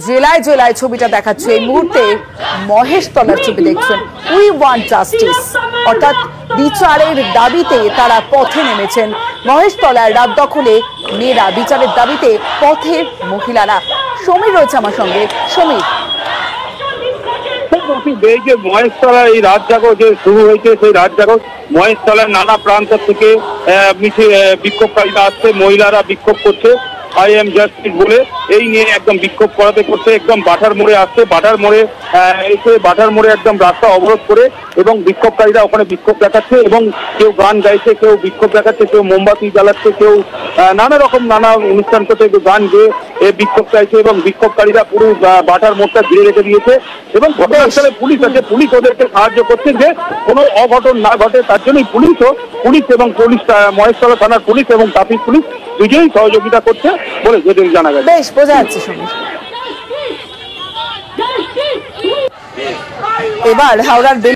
জেলায় জেলায় ছবিটা দেখাচ্ছে এই মুহূর্তে মহেশতলার ছবি দেখছেন। উই ওয়ান্ট জাস্টিস, অর্থাৎ বিচারের দাবিতে তারা পথে নেমেছেন। মহেশতলার রাত দখলে মেয়েরা, বিচারের দাবিতে পথে মহিলারা। সমীর রয়েছে আমার সঙ্গে। সমীর, এই যে মহেশতলা এই রাত জাগো যে শুরু হয়েছে, সেই রাত জাগো মহেশতলার নানা প্রান্ত থেকে বিক্ষোভকারীরা আসছে, মহিলারা বিক্ষোভ করছে আই এম জাস্টিস বলে। এই নিয়ে একদম বিক্ষোভ করাতে করতে একদম বাটার মোড়ে আসছে, বাটার মোড়ে এসে বাটার মোড়ে একদম রাস্তা অবরোধ করে এবং বিক্ষোভকারীরা ওখানে বিক্ষোভ দেখাচ্ছে এবং কেউ গান গাইছে, কেউ বিক্ষোভ দেখাচ্ছে, কেউ মোমবাতি জ্বালাচ্ছে, কেউ নানা রকম নানা অনুষ্ঠান করতে গান গেয়ে বিক্ষোভ চাইছে এবং বিক্ষোভকারীরা পুরো বাটার মোড়টা ঘিরে রেখে দিয়েছে এবং ঘটনাস্থলে পুলিশ আছে, পুলিশ ওদেরকে সাহায্য করছে যে কোনো অঘটন না ঘটে, তার জন্যই পুলিশ এবং মহেশতলা থানার পুলিশ এবং ট্রাফিক পুলিশ দুজনেই সহযোগিতা করছে বলে যেদিন জানা গেছে। বেশ বোঝা যাচ্ছে সমীর। এবার হাওড়ার